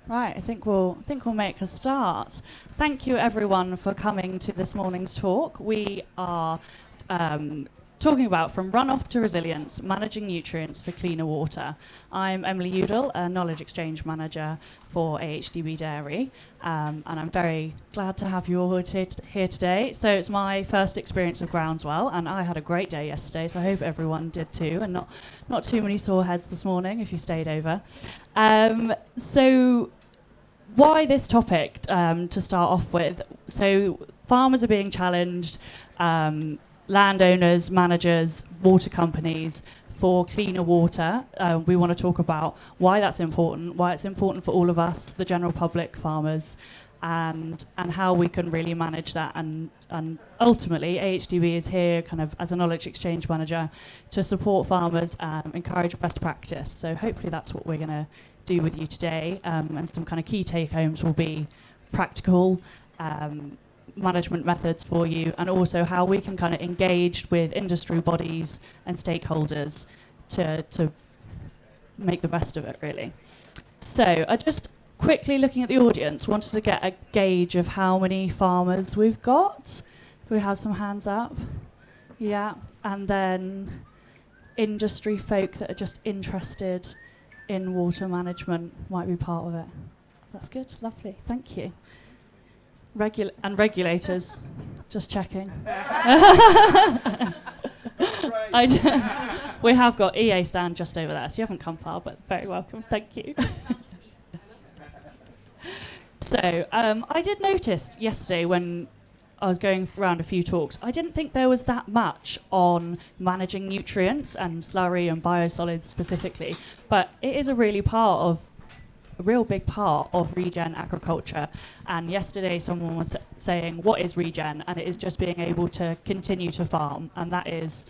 Right, I think we'll make a start. Thank you everyone for coming to this morning's talk. We are talking about from runoff to resilience, managing nutrients for cleaner water. I'm Emily Udall, a knowledge exchange manager for AHDB Dairy, and I'm very glad to have you all here today. So it's my first experience of Groundswell, and I had a great day yesterday, so I hope everyone did too, and not too many sore heads this morning if you stayed over. So why this topic to start off with? So farmers are being challenged, landowners, managers, water companies for cleaner water. We want to talk about why that's important, why it's important for all of us, the general public, farmers, and how we can really manage that. And ultimately, AHDB is here kind of as a knowledge exchange manager to support farmers, encourage best practice. So hopefully that's what we're going to do with you today, and some kind of key take-homes will be practical management methods for you, and also how we can kind of engage with industry bodies and stakeholders to make the best of it, really. So I just quickly, looking at the audience, wanted to get a gauge of how many farmers we've got. Can we have some hands up? Yeah. And then industry folk that are just interested in water management might be part of it. That's good, lovely, thank you. And regulators, just checking. We have got EA stand just over there, so you haven't come far, but very welcome, thank you. So I did notice yesterday when I was going around a few talks, I didn't think there was that much on managing nutrients and slurry and biosolids specifically, but it is a real big part of regen agriculture. And yesterday someone was saying, what is regen? And it is just being able to continue to farm, and that is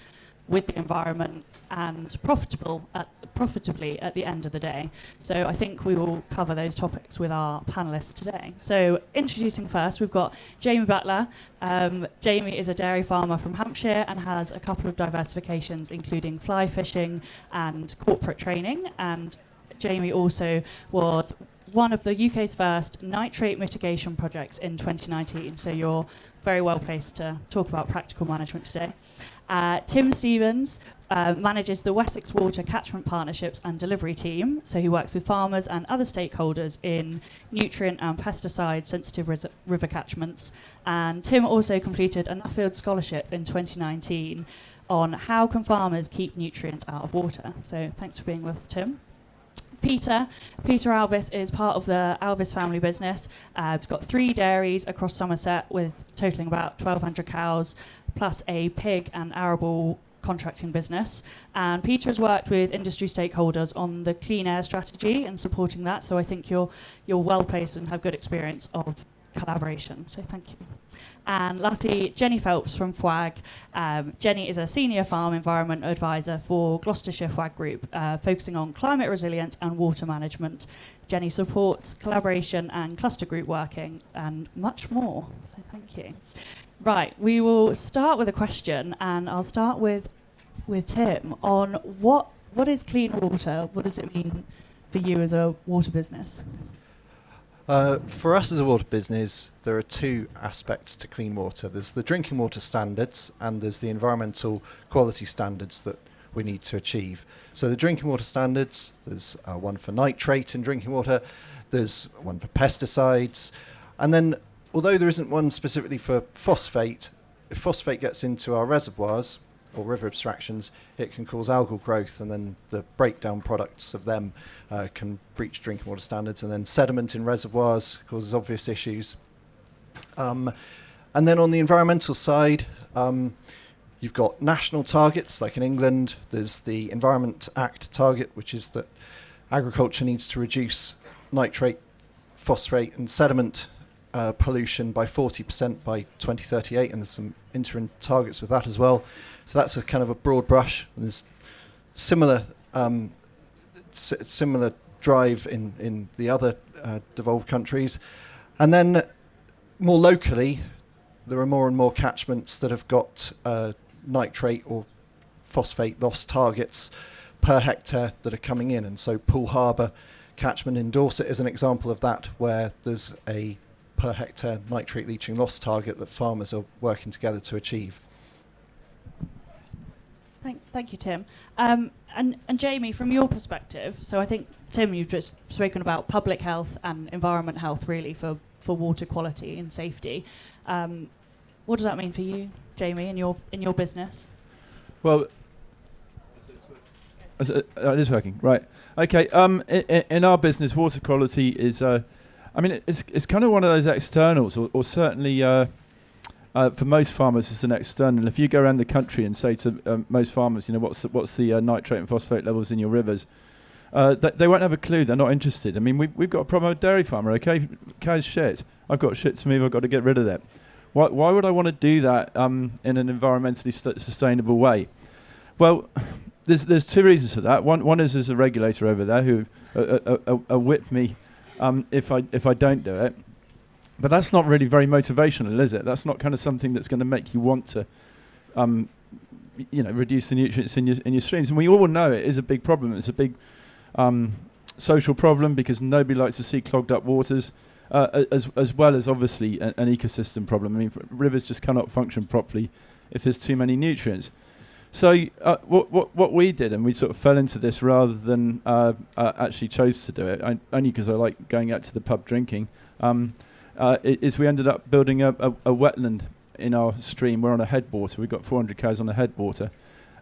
with the environment and profitably at the end of the day. So I think we will cover those topics with our panellists today. So introducing first, we've got Jamie Butler. Jamie is a dairy farmer from Hampshire and has a couple of diversifications, including fly fishing and corporate training. And Jamie also was one of the UK's first nitrate mitigation projects in 2019. So you're very well placed to talk about practical management today. Tim Stevens manages the Wessex Water Catchment Partnerships and Delivery Team. So he works with farmers and other stakeholders in nutrient and pesticide sensitive river catchments. And Tim also completed a Nuffield Scholarship in 2019 on how can farmers keep nutrients out of water. So thanks for being with us, Tim. Peter Alvis is part of the Alvis family business. He's got 3 dairies across Somerset with totaling about 1,200 cows, plus a pig and arable contracting business. And Peter has worked with industry stakeholders on the clean air strategy and supporting that. So I think you're well placed and have good experience of collaboration. So thank you. And lastly, Jenny Phelps from FWAG. Jenny is a senior farm environment advisor for Gloucestershire FWAG Group, focusing on climate resilience and water management. Jenny supports collaboration and cluster group working and much more. So thank you. Right, we will start with a question, and I'll start with Tim on what is clean water? What does it mean for you as a water business? For us as a water business, there are 2 aspects to clean water. There's the drinking water standards, and there's the environmental quality standards that we need to achieve. So the drinking water standards, there's one for nitrate in drinking water, there's one for pesticides, and then although there isn't one specifically for phosphate, if phosphate gets into our reservoirs or river abstractions, it can cause algal growth, and then the breakdown products of them can breach drinking water standards, and then sediment in reservoirs causes obvious issues. And then on the environmental side, you've got national targets, like in England, there's the Environment Act target, which is that agriculture needs to reduce nitrate, phosphate and sediment pollution by 40% by 2038, and there's some interim targets with that as well. So that's a kind of a broad brush. And there's similar drive in the other devolved countries. And then more locally, there are more and more catchments that have got nitrate or phosphate loss targets per hectare that are coming in. And so Poole Harbour Catchment in Dorset is an example of that, where there's a per hectare nitrate leaching loss target that farmers are working together to achieve. Thank you, Tim. And Jamie, from your perspective, so I think, Tim, you've just spoken about public health and environment health, really, for water quality and safety. What does that mean for you, Jamie, in your business? Well, it is working, right? Okay. In our business, water quality is, it's kind of one of those externals, or certainly for most farmers, it's an external. If you go around the country and say to most farmers, what's the nitrate and phosphate levels in your rivers, they won't have a clue. They're not interested. I mean, we've got a problem with dairy farmer. Okay, cow's shit. I've got shit to move. I've got to get rid of that. Why would I want to do that in an environmentally sustainable way? Well, there's two reasons for that. One is there's a regulator over there who whip me if I don't do it. But that's not really very motivational, is it? That's not kind of something that's going to make you want to, reduce the nutrients in your streams. And we all know it is a big problem. It's a big social problem because nobody likes to see clogged up waters, as well as obviously an ecosystem problem. I mean, rivers just cannot function properly if there's too many nutrients. So what we did, and we sort of fell into this rather than actually chose to do it, only because I like going out to the pub drinking. Is we ended up building a wetland in our stream. We're on a headwater. We've got 400 cows on a headwater,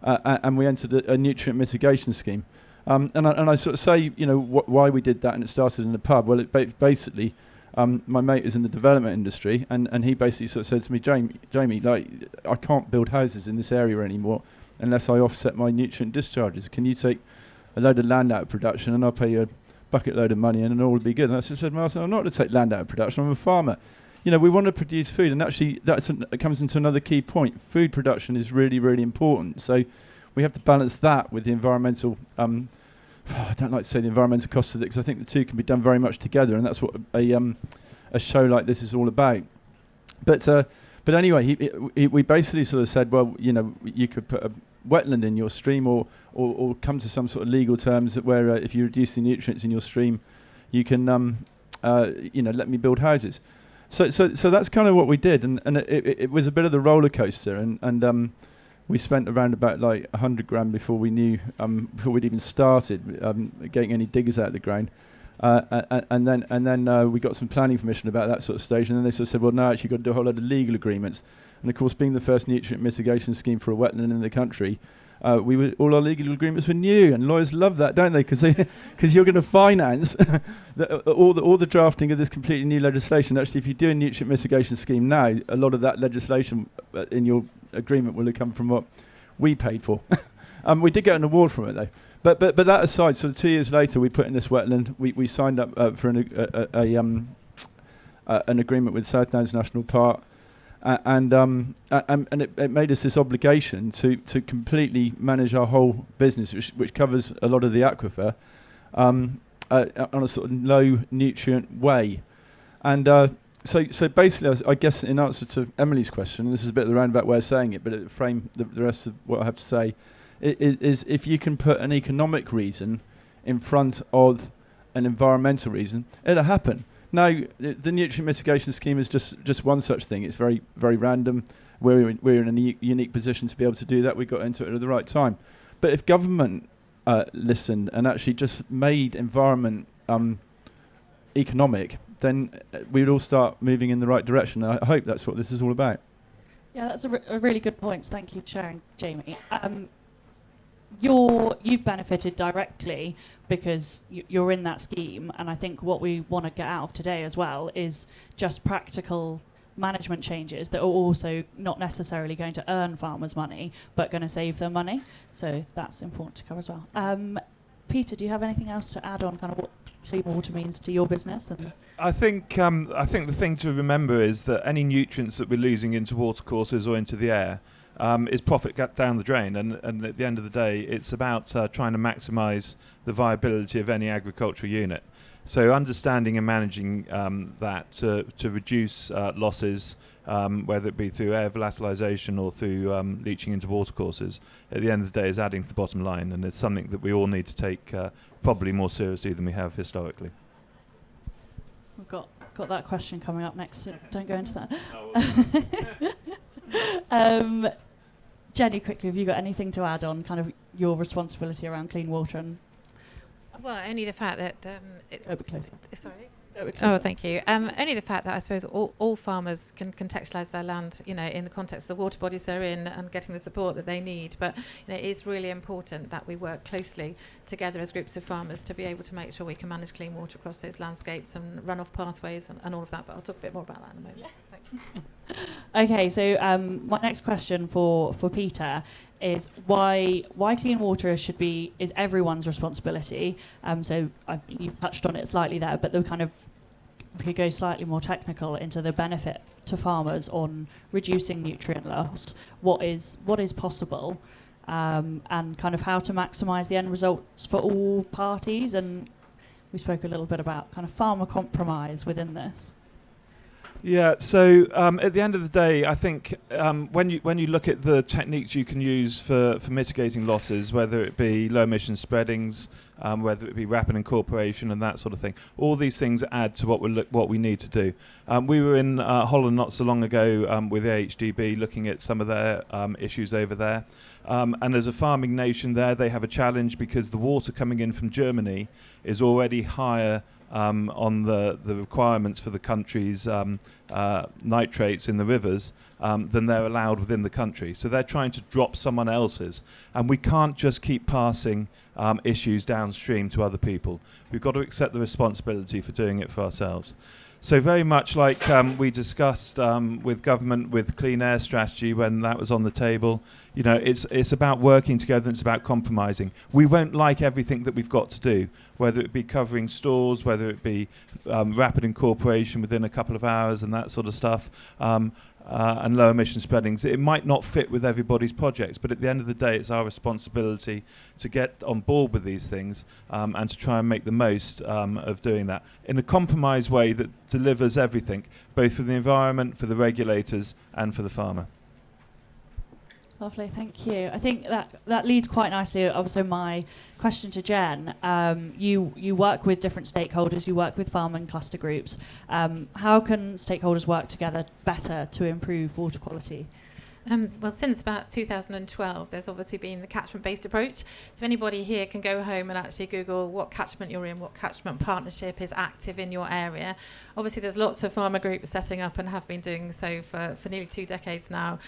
and we entered a nutrient mitigation scheme. And I sort of say, why we did that, and it started in the pub. Well, it basically, my mate is in the development industry, and he basically sort of said to me, Jamie, like, I can't build houses in this area anymore unless I offset my nutrient discharges. Can you take a load of land out of production, and I'll pay you a bucket load of money and all will be good? And I said, Martin, I'm not going to take land out of production. I'm a farmer. We want to produce food, and actually it comes into another key point. Food production is really, really important. So we have to balance that with the environmental. I don't like to say the environmental costs of it, because I think the two can be done very much together, and that's what a show like this is all about. But anyway, we basically sort of said, well, you could put a wetland in your stream, or come to some sort of legal terms that where if you reduce the nutrients in your stream, you can let me build houses. So that's kind of what we did, and it was a bit of the roller coaster, and we spent around about like 100 grand before we knew before we'd even started getting any diggers out of the ground, and then we got some planning permission about that sort of stage, and then they sort of said, well, no, actually you've got to do a whole load of legal agreements. And of course, being the first nutrient mitigation scheme for a wetland in the country, all our legal agreements were new, and lawyers love that, don't they? Because you're going to finance all the drafting of this completely new legislation. Actually, if you do a nutrient mitigation scheme now, a lot of that legislation in your agreement will have come from what we paid for. We did get an award from it, though. But that aside, so 2 years later, we put in this wetland. We signed up for an agreement with South Downs National Park. And it made us this obligation to completely manage our whole business, which covers a lot of the aquifer, on a sort of low nutrient way. And so basically, I guess in answer to Emily's question, and this is a bit of the roundabout way of saying it, but it frame the rest of what I have to say, is if you can put an economic reason in front of an environmental reason, it'll happen. Now, the nutrient mitigation scheme is just one such thing. It's very, very random. We're in a unique position to be able to do that. We got into it at the right time. But if government listened and actually just made environment economic, then we would all start moving in the right direction. And I hope that's what this is all about. Yeah, that's a really good point. Thank you for sharing, Jamie. You've benefited directly because you're in that scheme, and I think what we want to get out of today as well is just practical management changes that are also not necessarily going to earn farmers money but going to save them money. So that's important to cover as well. Peter, do you have anything else to add on kind of what clean water means to your business? And I think the thing to remember is that any nutrients that we're losing into watercourses or into the air is profit down the drain, and at the end of the day, it's about trying to maximise the viability of any agricultural unit. So understanding and managing that to reduce losses, whether it be through air volatilisation or through leaching into watercourses, at the end of the day is adding to the bottom line, and it's something that we all need to take probably more seriously than we have historically. We've got that question coming up next. So don't go into that. Jenny, quickly, have you got anything to add on kind of your responsibility around clean water? And well, only the fact that a bit closer. Sorry. Oh, thank you. Only the fact that I suppose all farmers can contextualise their land, in the context of the water bodies they're in and getting the support that they need. But it is really important that we work closely together as groups of farmers to be able to make sure we can manage clean water across those landscapes and runoff pathways and all of that. But I'll talk a bit more about that in a moment. Okay, so my next question for Peter is why clean water is everyone's responsibility. So you touched on it slightly there, but the kind of, if you go slightly more technical into the benefit to farmers on reducing nutrient loss, what is possible, and kind of how to maximise the end results for all parties. And we spoke a little bit about kind of farmer compromise within this. Yeah, so at the end of the day, I think when you look at the techniques you can use for mitigating losses, whether it be low emission spreadings, whether it be rapid incorporation and that sort of thing, all these things add to what we need to do. We were in Holland not so long ago with AHDB looking at some of their issues over there. And as a farming nation there, they have a challenge because the water coming in from Germany is already higher on the requirements for the country's nitrates in the rivers than they're allowed within the country. So they're trying to drop someone else's. And we can't just keep passing issues downstream to other people. We've got to accept the responsibility for doing it for ourselves. So very much like we discussed with government with clean air strategy when that was on the table, it's about working together and it's about compromising. We won't like everything that we've got to do, whether it be covering stores, whether it be rapid incorporation within a couple of hours and that sort of stuff, and low emission spreadings. It might not fit with everybody's projects, but at the end of the day, it's our responsibility to get on board with these things and to try and make the most of doing that in a compromised way that delivers everything, both for the environment, for the regulators, and for the farmer. Lovely, thank you. I think that leads quite nicely. Also, my question to Jen: you work with different stakeholders. You work with farm and cluster groups. How can stakeholders work together better to improve water quality? Well, since about 2012, there's obviously been the catchment-based approach. So anybody here can go home and actually Google what catchment you're in, what catchment partnership is active in your area. Obviously, there's lots of farmer groups setting up and have been doing so for nearly 2 decades now.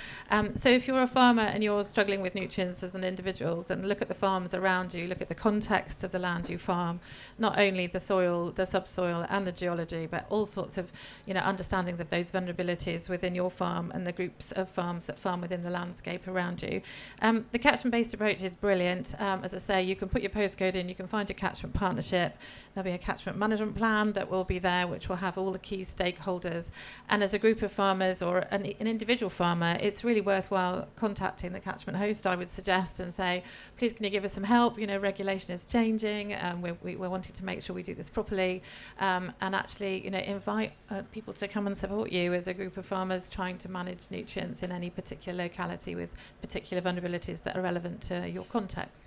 So if you're a farmer and you're struggling with nutrients as an individual, then look at the farms around you, look at the context of the land you farm, not only the soil, the subsoil and the geology, but all sorts of understandings of those vulnerabilities within your farm and the groups of farms that farm within the landscape around you. The catchment-based approach is brilliant. As I say, you can put your postcode in, you can find your catchment partnership. There'll be a catchment management plan that will be there, which will have all the key stakeholders. And as a group of farmers or an individual farmer, it's really worthwhile contacting the catchment host, I would suggest, and say, please, can you give us some help? Regulation is changing. We're wanting to make sure we do this properly. And actually, invite people to come and support you as a group of farmers trying to manage nutrients in any particular locality with particular vulnerabilities that are relevant to your context.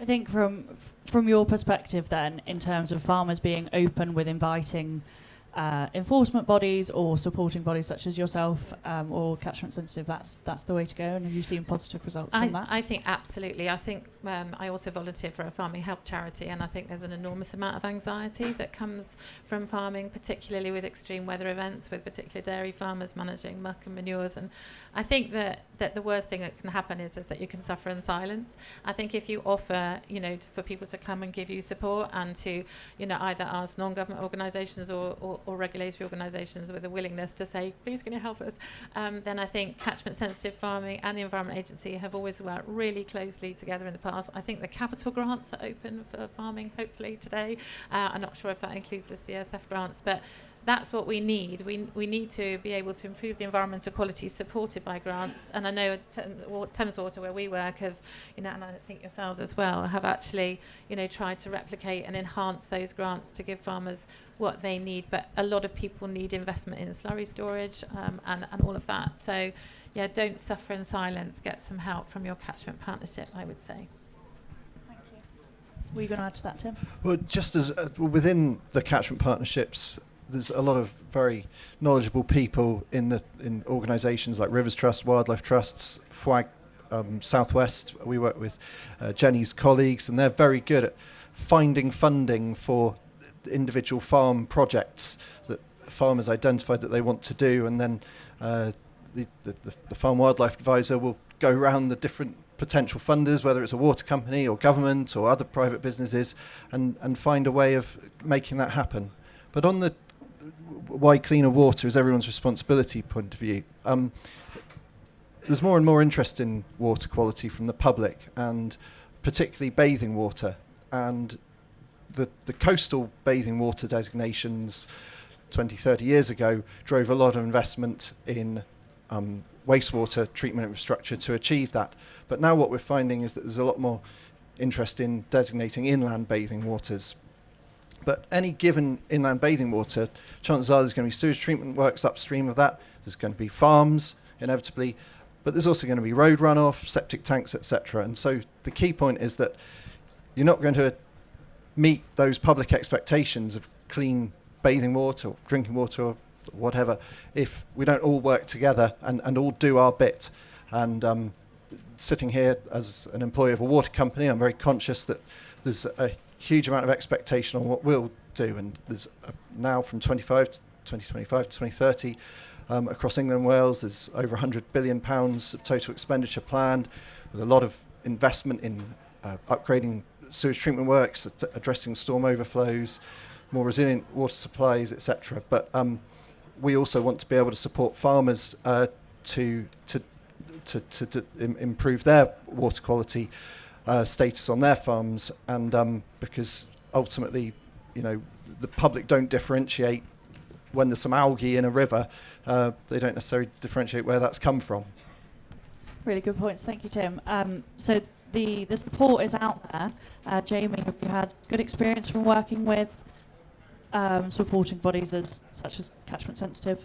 I think from your perspective then, in terms of farmers being open with inviting enforcement bodies or supporting bodies such as yourself or Catchment Sensitive, that's the way to go, and have you seen positive results from that? I think absolutely. I think I also volunteer for a farming help charity, and I think there's an enormous amount of anxiety that comes from farming, particularly with extreme weather events, with particular dairy farmers managing muck and manures. And I think that the worst thing that can happen is that you can suffer in silence. I think if you offer, for people to come and give you support and to, either ask non-government organisations or regulatory organisations with a willingness to say, please can you help us, then I think Catchment Sensitive Farming and the Environment Agency have always worked really closely together in the past. I think the capital grants are open for farming, hopefully today. I'm not sure if that includes the CSF grants, but that's what we need. We need to be able to improve the environmental quality supported by grants. And I know Thames Water, where we work, have, and I think yourselves as well, have actually, tried to replicate and enhance those grants to give farmers what they need. But a lot of people need investment in slurry storage and all of that. So, yeah, don't suffer in silence. Get some help from your catchment partnership, I would say. Thank you. Were you going to add to that, Tim? Well, just as within the catchment partnerships, there's a lot of very knowledgeable people in organisations like Rivers Trust, Wildlife Trusts, FWAG, Southwest. We work with Jenny's colleagues, and they're very good at finding funding for individual farm projects that farmers identified that they want to do, and then the Farm Wildlife Advisor will go around the different potential funders, whether it's a water company or government or other private businesses, and find a way of making that happen. But on the why cleaner water is everyone's responsibility point of view, there's more and more interest in water quality from the public, and particularly bathing water. And the coastal bathing water designations 20, 30 years ago drove a lot of investment in wastewater treatment infrastructure to achieve that. But now what we're finding is that there's a lot more interest in designating inland bathing waters. But any given inland bathing water, chances are there's going to be sewage treatment works upstream of that. There's going to be farms, inevitably. But there's also going to be road runoff, septic tanks, etc. And so the key point is that you're not going to meet those public expectations of clean bathing water or drinking water or whatever if we don't all work together and all do our bit. And sitting here as an employee of a water company, I'm very conscious that there's a huge amount of expectation on what we'll do, and there's now from 2025 to 2030 across England and Wales there's over £100 billion of total expenditure planned, with a lot of investment in upgrading sewage treatment works, addressing storm overflows, more resilient water supplies, etc. But we also want to be able to support farmers to improve their water quality status on their farms, and because ultimately, the public don't differentiate when there's some algae in a river. They don't necessarily differentiate where that's come from. Really good points. Thank you, Tim. So the support is out there. Jamie, have you had good experience from working with supporting bodies such as Catchment Sensitive?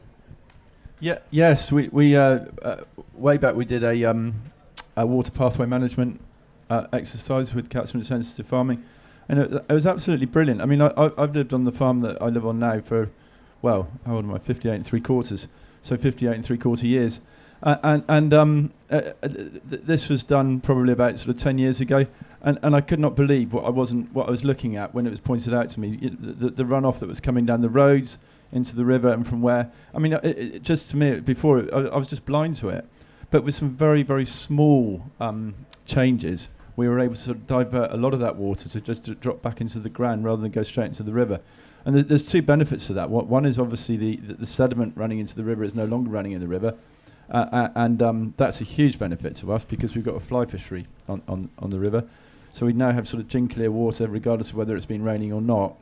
Yeah. Yes. We way back we did a water pathway management exercise with Catchment Sensitive Farming, and it was absolutely brilliant. I mean, I've lived on the farm that I live on now for, well, how old am I? 58 3/4. So 58 3/4 years. This was done probably about sort of 10 years ago, and I could not believe what I was looking at when it was pointed out to me. The runoff that was coming down the roads into the river, and from where, I mean, it just to me before I was just blind to it. But with some very, very small changes, we were able to sort of divert a lot of that water to drop back into the ground rather than go straight into the river. And there's two benefits to that. One is obviously the sediment running into the river is no longer running in the river. And that's a huge benefit to us because we've got a fly fishery on the river. So we now have sort of gin clear water regardless of whether it's been raining or not.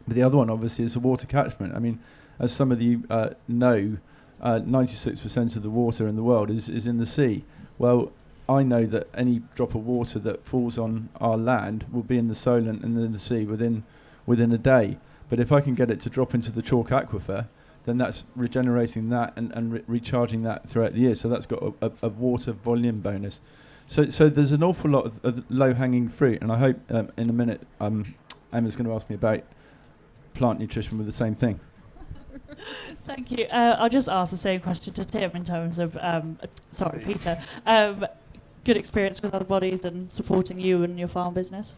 But the other one obviously is the water catchment. I mean, as some of you know, 96% of the water in the world is in the sea. Well, I know that any drop of water that falls on our land will be in the Solent and in the sea within a day. But if I can get it to drop into the chalk aquifer, then that's regenerating that and recharging that throughout the year. So that's got a water volume bonus. So there's an awful lot of low-hanging fruit, and I hope in a minute Emma's going to ask me about plant nutrition with the same thing. Thank you. I'll just ask the same question to Tim in terms of, Peter. Good experience with other bodies and supporting you and your farm business?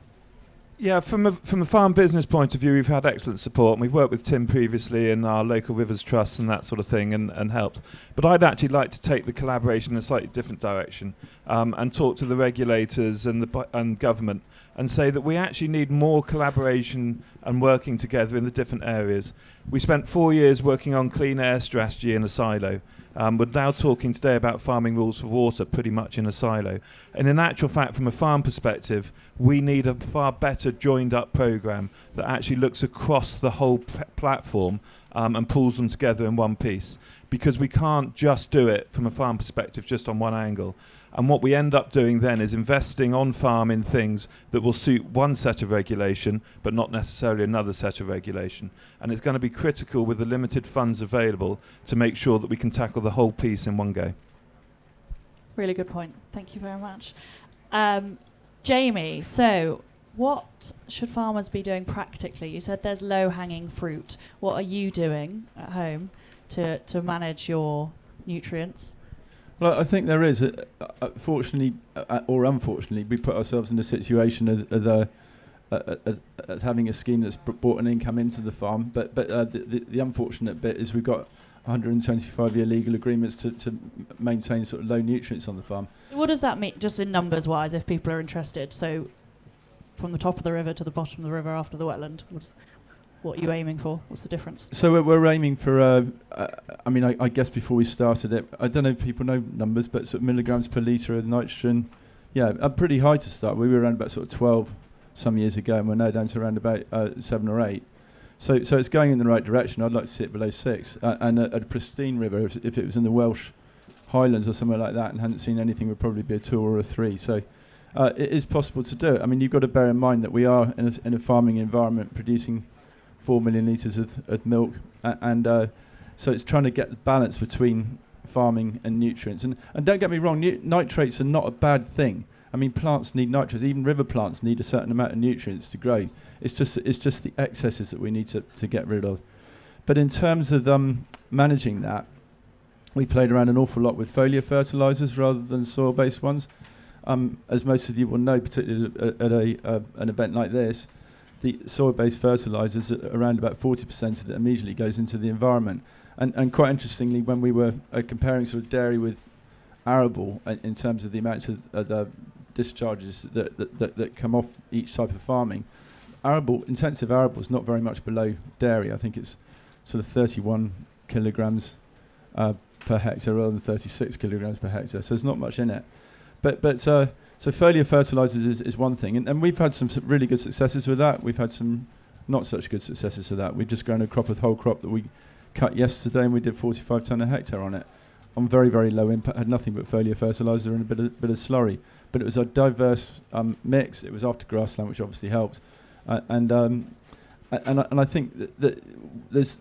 Yeah, from a farm business point of view, we've had excellent support, and we've worked with Tim previously in our local Rivers Trust and that sort of thing, and helped. But I'd actually like to take the collaboration in a slightly different direction, and talk to the regulators and government, and say that we actually need more collaboration and working together in the different areas. We spent 4 years working on clean air strategy in a silo. We're now talking today about farming rules for water pretty much in a silo. And in actual fact, from a farm perspective, we need a far better joined up programme that actually looks across the whole platform and pulls them together in one piece, because we can't just do it from a farm perspective just on one angle. And what we end up doing then is investing on farm in things that will suit one set of regulation but not necessarily another set of regulation. And it's going to be critical with the limited funds available to make sure that we can tackle the whole piece in one go. Really good point. Thank you very much. Jamie, so what should farmers be doing practically? You said there's low-hanging fruit. What are you doing at home to manage your nutrients? Well, I think there is. Fortunately or unfortunately, we put ourselves in a situation of having a scheme that's brought an income into the farm. But the unfortunate bit is we've got 125-year legal agreements to maintain sort of low nutrients on the farm. So what does that mean, just in numbers-wise, if people are interested? So from the top of the river to the bottom of the river after the wetland, what are you aiming for? What's the difference? So we're aiming for, I guess before we started it, I don't know if people know numbers, but sort of milligrams per litre of nitrogen, pretty high to start. We were around about sort of 12 some years ago, and we're now down to around about 7 or 8. So it's going in the right direction. I'd like to see it below 6. And a pristine river, if it was in the Welsh Highlands or somewhere like that and hadn't seen anything, would probably be a 2 or a 3. So it is possible to do it. I mean, you've got to bear in mind that we are in a farming environment producing 4 million litres of milk, so it's trying to get the balance between farming and nutrients. And don't get me wrong, nitrates are not a bad thing. I mean, plants need nitrates. Even river plants need a certain amount of nutrients to grow. It's just the excesses that we need to get rid of. But in terms of managing that, we played around an awful lot with foliar fertilisers rather than soil-based ones. As most of you will know, particularly at an event like this, the soil-based fertilisers, around about 40% of it immediately goes into the environment. And quite interestingly, when we were comparing sort of dairy with arable in terms of the amounts of the discharges that come off each type of farming, intensive arable is not very much below dairy. I think it's sort of 31 kilograms per hectare rather than 36 kilograms per hectare. So there's not much in it. So foliar fertilisers is one thing, and we've had some really good successes with that. We've had some not such good successes with that. We've just grown a crop with whole crop that we cut yesterday, and we did 45 tonne a hectare on it, on very, very low impact. Had nothing but foliar fertiliser and a bit of slurry, but it was a diverse mix. It was after grassland, which obviously helps, and I think that there's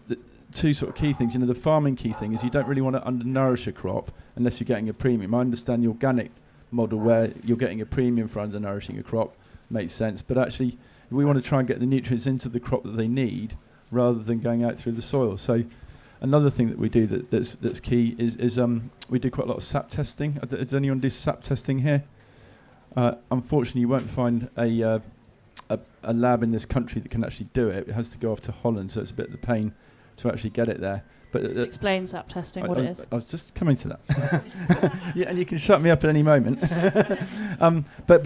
two sort of key things. The farming key thing is you don't really want to undernourish a crop unless you're getting a premium. I understand the organic model where you're getting a premium for undernourishing a crop makes sense, but actually we want to try and get the nutrients into the crop that they need rather than going out through the soil. So another thing that we do that's key is we do quite a lot of sap testing. Does anyone do sap testing here? Unfortunately, you won't find a lab in this country that can actually do it. It has to go off to Holland, so it's a bit of the pain to actually get it there. But Just explain sap testing, what it is. I was just coming to that. Yeah, and you can shut me up at any moment. But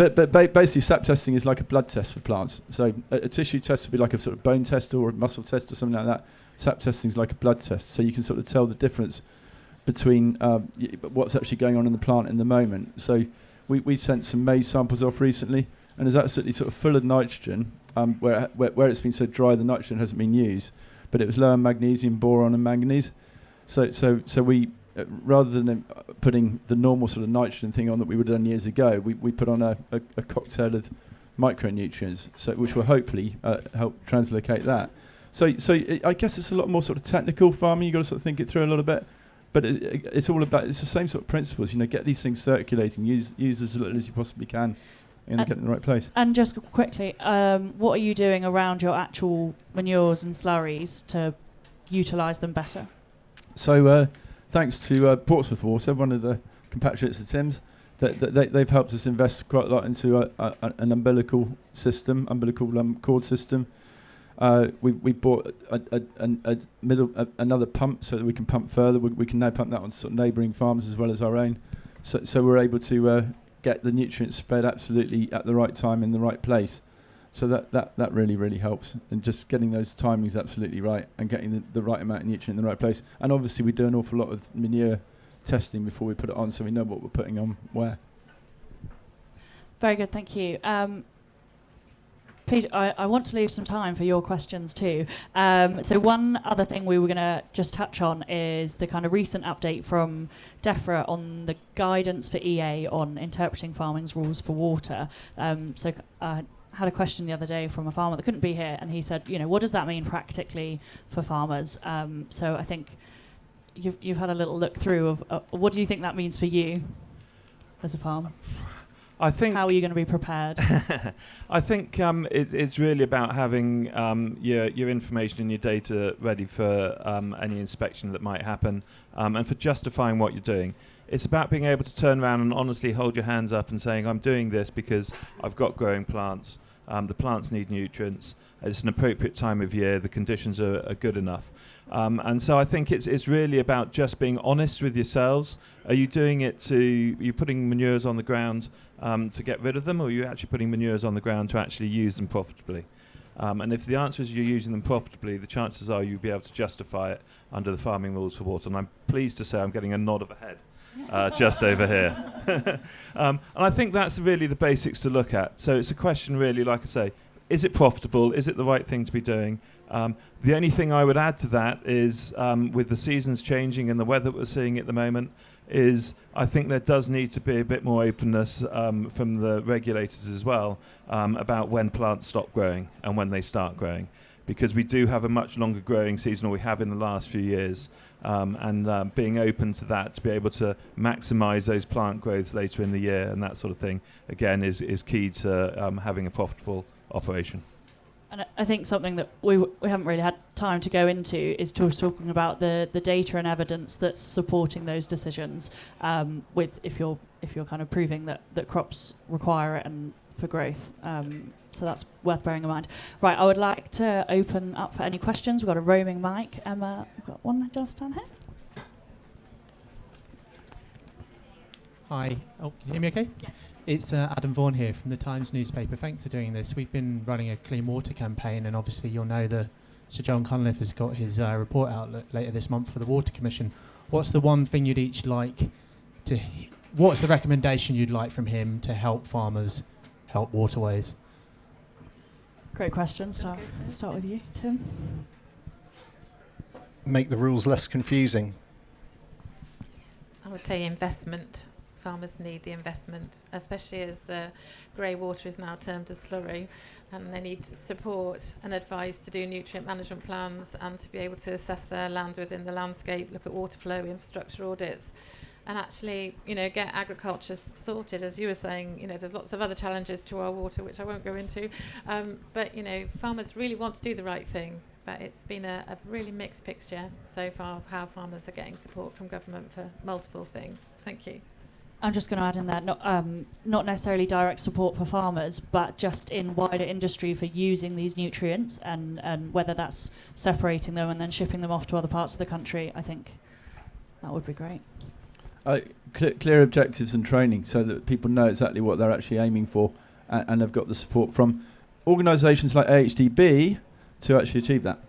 basically, sap testing is like a blood test for plants. So a tissue test would be like a sort of bone test or a muscle test or something like that. Sap testing is like a blood test, so you can sort of tell the difference between what's actually going on in the plant in the moment. So we sent some maize samples off recently, and it's absolutely sort of full of nitrogen. Where it's been so dry, the nitrogen hasn't been used. But it was low in magnesium, boron, and manganese. So we, rather than putting the normal sort of nitrogen thing on that we would have done years ago, we put on a cocktail of micronutrients, which will hopefully help translocate that. So I guess it's a lot more sort of technical farming. You've got to sort of think it through a little bit. But it's all about, it's the same sort of principles. Get these things circulating, use as little as you possibly can. Get it in the right place. And just quickly, what are you doing around your actual manures and slurries to utilise them better? So thanks to Portsmouth Water, one of the compatriots of Tim's, they've helped us invest quite a lot into an umbilical cord system. We bought another pump so that we can pump further. We can now pump that on sort of neighbouring farms as well as our own. So we're able to get the nutrients spread absolutely at the right time in the right place. So that really, really helps. And just getting those timings absolutely right and getting the right amount of nutrient in the right place. And obviously we do an awful lot of manure testing before we put it on so we know what we're putting on where. Very good, thank you. Peter, I want to leave some time for your questions too. So one other thing we were going to just touch on is the kind of recent update from DEFRA on the guidance for EA on interpreting farming's rules for water. So I had a question the other day from a farmer that couldn't be here, and he said, what does that mean practically for farmers? So I think you've had a little look through of what do you think that means for you as a farmer? I think. How are you going to be prepared? I think it's really about having your information and your data ready for any inspection that might happen, and for justifying what you're doing. It's about being able to turn around and honestly hold your hands up and saying, I'm doing this because I've got growing plants. The plants need nutrients. It's an appropriate time of year. The conditions are good enough. And so I think it's really about just being honest with yourselves. Are you doing it are you putting manures on the ground to get rid of them, or are you actually putting manures on the ground to actually use them profitably? And if the answer is you're using them profitably, the chances are you'll be able to justify it under the farming rules for water. And I'm pleased to say I'm getting a nod of a head just over here. And I think that's really the basics to look at. So it's a question really, like I say, is it profitable? Is it the right thing to be doing? The only thing I would add to that is with the seasons changing and the weather we're seeing at the moment is I think there does need to be a bit more openness from the regulators as well about when plants stop growing and when they start growing, because we do have a much longer growing season than we have in the last few years, and being open to that to be able to maximise those plant growths later in the year and that sort of thing again is key to having a profitable operation. And I think something that we haven't really had time to go into is talking about the data and evidence that's supporting those decisions. With if you're kind of proving that crops require it and for growth. So that's worth bearing in mind. Right, I would like to open up for any questions. We've got a roaming mic. Emma, we've got one just down here. Hi. Oh, can you hear me okay? Yeah. It's Adam Vaughan here from the Times newspaper. Thanks for doing this. We've been running a clean water campaign, and obviously you'll know that Sir John Cunliffe has got his report out later this month for the Water Commission. What's the one thing you'd each like to... What's the recommendation you'd like from him to help farmers help waterways? Great question. Start with you, Tim. Make the rules less confusing. I would say investment. Farmers need the investment, especially as the grey water is now termed as slurry, and they need support and advice to do nutrient management plans and to be able to assess their land within the landscape, look at water flow, infrastructure audits, and actually, get agriculture sorted. As you were saying, there's lots of other challenges to our water, which I won't go into, but, farmers really want to do the right thing. But it's been a really mixed picture so far of how farmers are getting support from government for multiple things. Thank you. I'm just going to add in there, not necessarily direct support for farmers, but just in wider industry for using these nutrients and whether that's separating them and then shipping them off to other parts of the country. I think that would be great. Clear objectives and training so that people know exactly what they're actually aiming for and have got the support from organisations like AHDB to actually achieve that.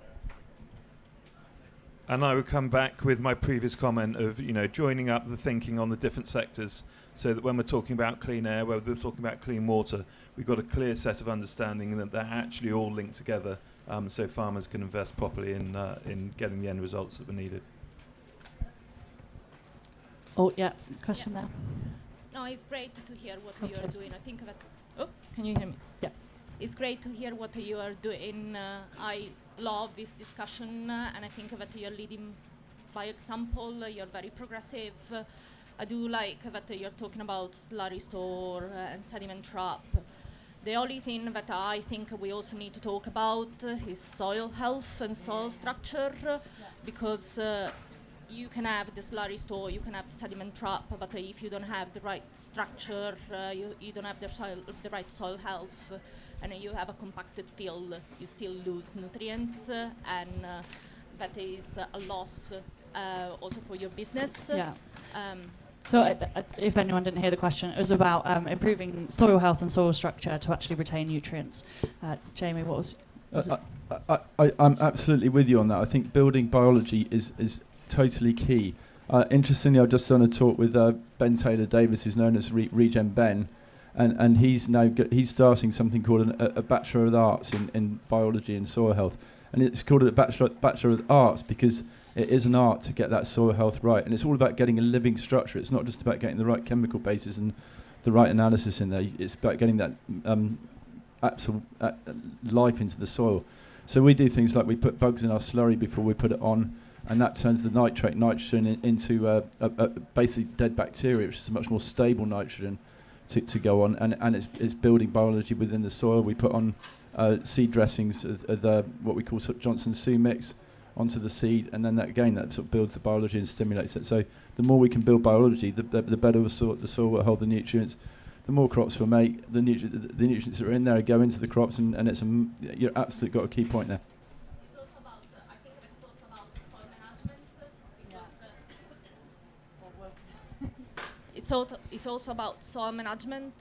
And I would come back with my previous comment of, joining up the thinking on the different sectors so that when we're talking about clean air, whether we're talking about clean water, we've got a clear set of understanding that they're actually all linked together so farmers can invest properly in getting the end results that were needed. Oh, yeah, question there. No, it's great to hear what you Okay. are doing. I think that... Oh, can you hear me? Yeah. It's great to hear what you are doing. I love this discussion, and I think that you're leading by example. You're very progressive. I do like that you're talking about slurry store and sediment trap. The only thing that I think we also need to talk about is soil health and soil structure, because you can have the slurry store, you can have the sediment trap, but if you don't have the right structure, you don't have the right soil health, and you have a compacted field, you still lose nutrients, and that is a loss also for your business. Yeah. So if anyone didn't hear the question, it was about improving soil health and soil structure to actually retain nutrients. Jamie, what was it? I'm absolutely with you on that. I think building biology is totally key. Interestingly, I've just done a talk with Ben Taylor Davis, who's known as Regen Ben, and he's now he's starting something called a Bachelor of Arts in biology and soil health, and it's called a Bachelor of Arts because it is an art to get that soil health right, and it's all about getting a living structure. It's not just about getting the right chemical bases and the right analysis in there. It's about getting that absolute life into the soil. So we do things like we put bugs in our slurry before we put it on, and that turns the nitrogen into basically dead bacteria, which is a much more stable nitrogen to go on, and it's building biology within the soil. We put on seed dressings of the what we call sort of Johnson Sioux mix onto the seed, and then that sort of builds the biology and stimulates it. So the more we can build biology, the better the soil will hold the nutrients, the more crops we'll make, the nutrients that are in there go into the crops, and it's you're absolutely got a key point there. It's also about, I think it's also about soil management, because it's also about soil management,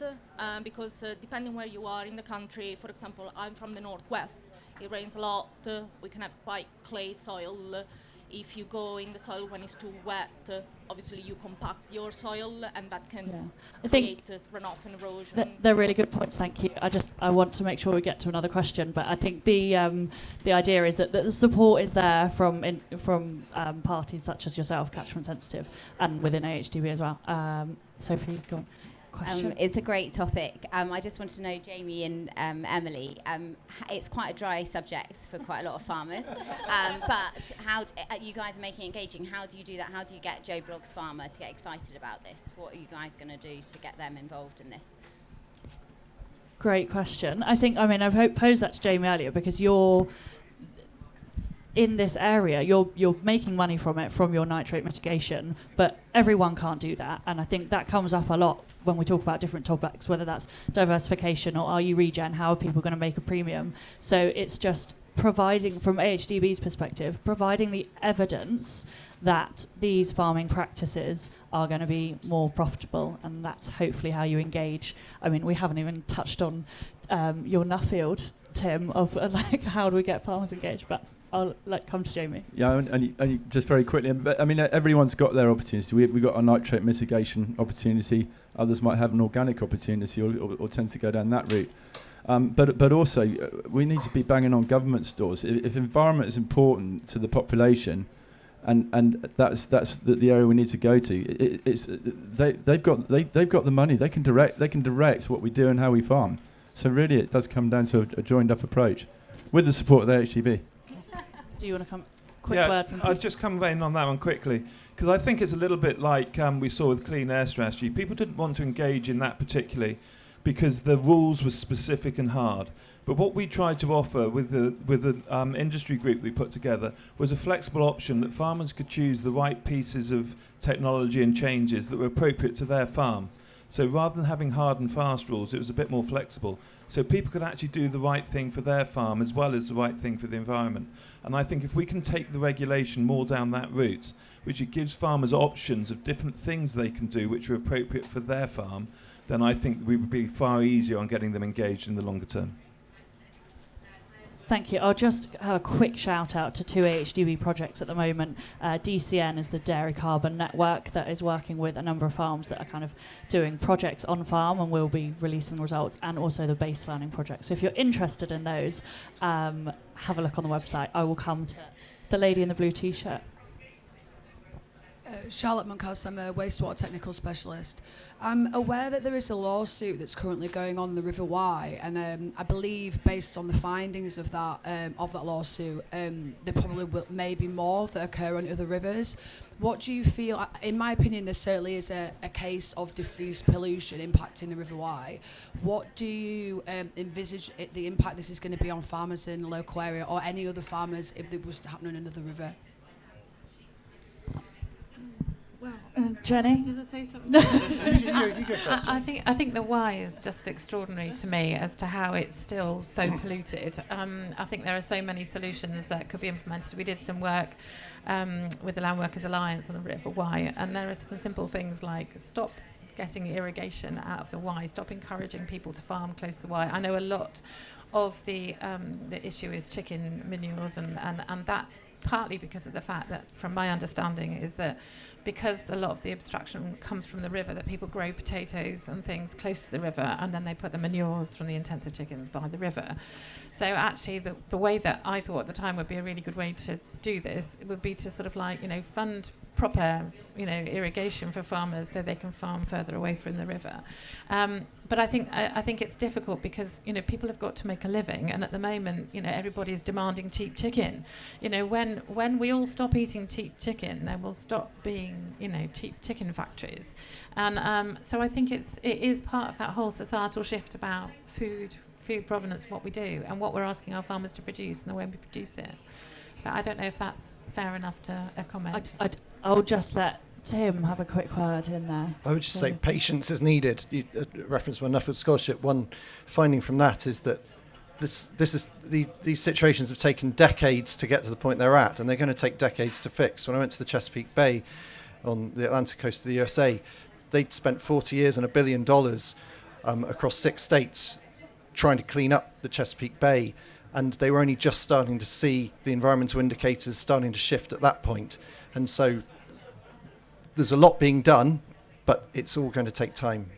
because depending where you are in the country, for example, I'm from the northwest. It rains a lot. We can have quite clay soil. If you go in the soil when it's too wet, obviously you compact your soil, and that can create runoff and erosion. They're really good points. Thank you. I want to make sure we get to another question, but I think the idea is that the support is there from parties such as yourself, Catchment Sensitive, and within AHDB as well. Sophie, go on. Question. It's a great topic. I just want to know, Jamie and Emily, it's quite a dry subject for quite a lot of farmers, but how you guys are making it engaging. How do you do that? How do you get Joe Blogg's farmer to get excited about this? What are you guys going to do to get them involved in this? Great question. I've posed that to Jamie earlier because you're in this area, you're making money from it, from your nitrate mitigation, but everyone can't do that. And I think that comes up a lot when we talk about different topics, whether that's diversification or are you regen, how are people going to make a premium? So it's just providing, from AHDB's perspective, providing the evidence that these farming practices are going to be more profitable, and that's hopefully how you engage. I mean, we haven't even touched on your Nuffield, Tim, of how do we get farmers engaged, but I'll come to Jamie. Yeah, and just very quickly, I mean, everyone's got their opportunity. We've got a nitrate mitigation opportunity. Others might have an organic opportunity or tend to go down that route. But also, we need to be banging on government's doors. If environment is important to the population, and that's the area we need to go to. They've got the money. They can direct what we do and how we farm. So really, it does come down to a joined up approach, with the support of the AHDB. Do you want to come? Quick word from I'll just come in on that one quickly, because I think it's a little bit like we saw with Clean Air Strategy. People didn't want to engage in that particularly because the rules were specific and hard. But what we tried to offer with the industry group we put together was a flexible option that farmers could choose the right pieces of technology and changes that were appropriate to their farm. So rather than having hard and fast rules, it was a bit more flexible. So people could actually do the right thing for their farm as well as the right thing for the environment. And I think if we can take the regulation more down that route, which it gives farmers options of different things they can do which are appropriate for their farm, then I think we would be far easier on getting them engaged in the longer term. Thank you. I'll just have a quick shout out to 2 AHDB projects at the moment. DCN is the Dairy Carbon Network that is working with a number of farms that are kind of doing projects on farm, and we'll be releasing results, and also the baselining project. So if you're interested in those, have a look on the website. I will come to the lady in the blue T-shirt. Charlotte Monkhouse, I'm a wastewater technical specialist. I'm aware that there is a lawsuit that's currently going on in the River Wye, and I believe based on the findings of that lawsuit, there probably may be more that occur on other rivers. What do you feel? In my opinion, there certainly is a case of diffuse pollution impacting the River Wye. What do you envisage the impact this is going to be on farmers in the local area, or any other farmers if it was to happen on another river? Well, Jenny? do you want to say something? You go first. I think the why is just extraordinary to me as to how it's still so polluted. I think there are so many solutions that could be implemented. We did some work with the Land Workers Alliance on the River Wye, and there are some simple things like stop getting irrigation out of the Wye, stop encouraging people to farm close to the Wye. I know a lot of the issue is chicken manures, and that partly because of the fact that, from my understanding, is that because a lot of the obstruction comes from the river, that people grow potatoes and things close to the river, and then they put the manures from the intensive chickens by the river. So actually the way that I thought at the time would be a really good way to do this would be to sort of like, fund proper, irrigation for farmers so they can farm further away from the river. But I think it's difficult because, people have got to make a living, and at the moment, everybody's demanding cheap chicken. When we all stop eating cheap chicken, there will stop being, cheap chicken factories. And so I think it is part of that whole societal shift about food provenance, what we do, and what we're asking our farmers to produce and the way we produce it. But I don't know if that's fair enough to comment. I'll just let Tim have a quick word in there. I would just say patience is needed. You referenced my Nuffield Scholarship. One finding from that is that these situations have taken decades to get to the point they're at, and they're going to take decades to fix. When I went to the Chesapeake Bay on the Atlantic coast of the USA, they'd spent 40 years and $1 billion across 6 states trying to clean up the Chesapeake Bay, and they were only just starting to see the environmental indicators starting to shift at that point. And so there's a lot being done, but it's all going to take time.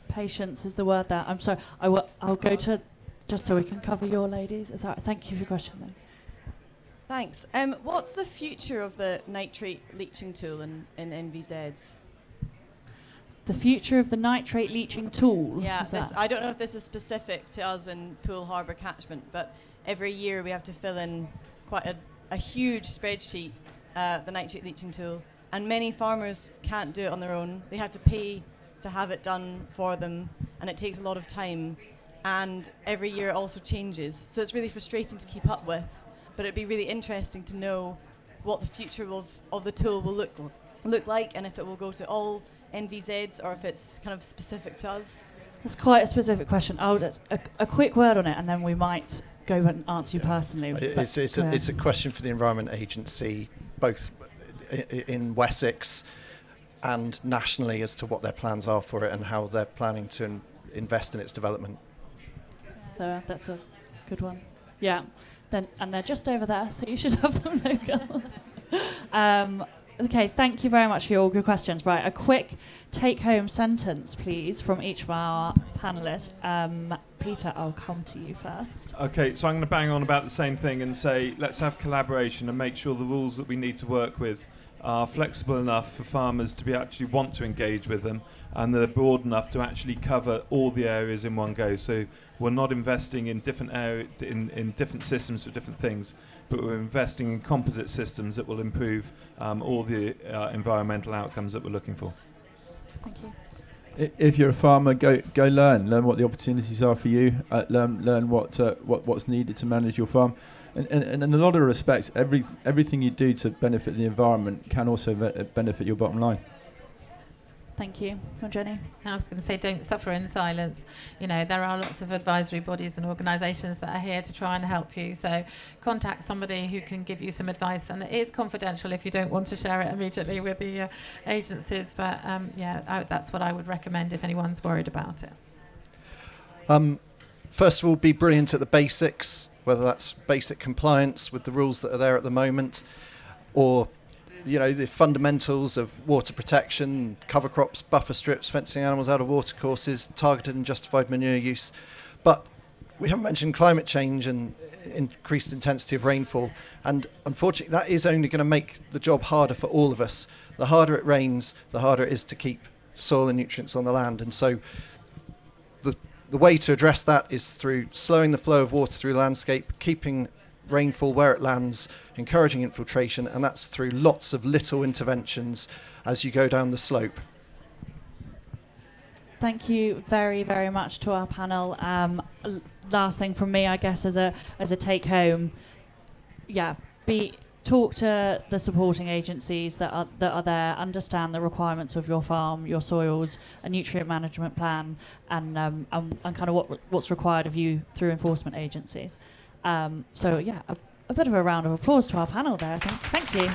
Patience is the word there. I'm sorry. I'll go to, just so we can cover your ladies. Is that, thank you for your question then. Thanks. What's the future of the nitrate leaching tool in NVZs? The future of the nitrate leaching tool? Yeah, I don't know if this is specific to us in Poole Harbour catchment, but every year we have to fill in quite a huge spreadsheet, the nitrate leaching tool, and many farmers can't do it on their own. They have to pay to have it done for them, and it takes a lot of time, and every year it also changes. So it's really frustrating to keep up with, but it'd be really interesting to know what the future of the tool will look like, and if it will go to all NVZs or if it's kind of specific to us. That's quite a specific question. I'll just a quick word on it, and then we might go and answer you personally. It's a question for the Environment Agency, both in Wessex and nationally, as to what their plans are for it and how they're planning to invest in its development. That's a good one. Yeah. And they're just over there, so you should have them local. Okay, thank you very much for your good questions. Right, a quick take-home sentence, please, from each of our panellists. Peter, I'll come to you first. Okay, so I'm going to bang on about the same thing and say let's have collaboration and make sure the rules that we need to work with are flexible enough for farmers to be actually want to engage with them, and they're broad enough to actually cover all the areas in one go. So we're not investing in different in different systems for different things, but we're investing in composite systems that will improve all the environmental outcomes that we're looking for. Thank you. If you're a farmer, go learn what the opportunities are for you. Learn what's needed to manage your farm, and in a lot of respects, everything you do to benefit the environment can also benefit your bottom line. Thank you. Jenny? I was going to say, don't suffer in silence. There are lots of advisory bodies and organisations that are here to try and help you. So contact somebody who can give you some advice. And it is confidential if you don't want to share it immediately with the agencies. But that's what I would recommend if anyone's worried about it. First of all, be brilliant at the basics, whether that's basic compliance with the rules that are there at the moment, or the fundamentals of water protection, cover crops, buffer strips, fencing animals out of water courses, targeted and justified manure use. But we haven't mentioned climate change and increased intensity of rainfall. And unfortunately, that is only going to make the job harder for all of us. The harder it rains, the harder it is to keep soil and nutrients on the land. And so the way to address that is through slowing the flow of water through the landscape, keeping rainfall where it lands, encouraging infiltration, and that's through lots of little interventions as you go down the slope. Thank you very, very much to our panel. Last thing from me, I guess, as a take home, talk to the supporting agencies that are there, understand the requirements of your farm, your soils, a nutrient management plan, and kind of what's required of you through enforcement agencies. A bit of a round of applause to our panel there, I think. Thank you.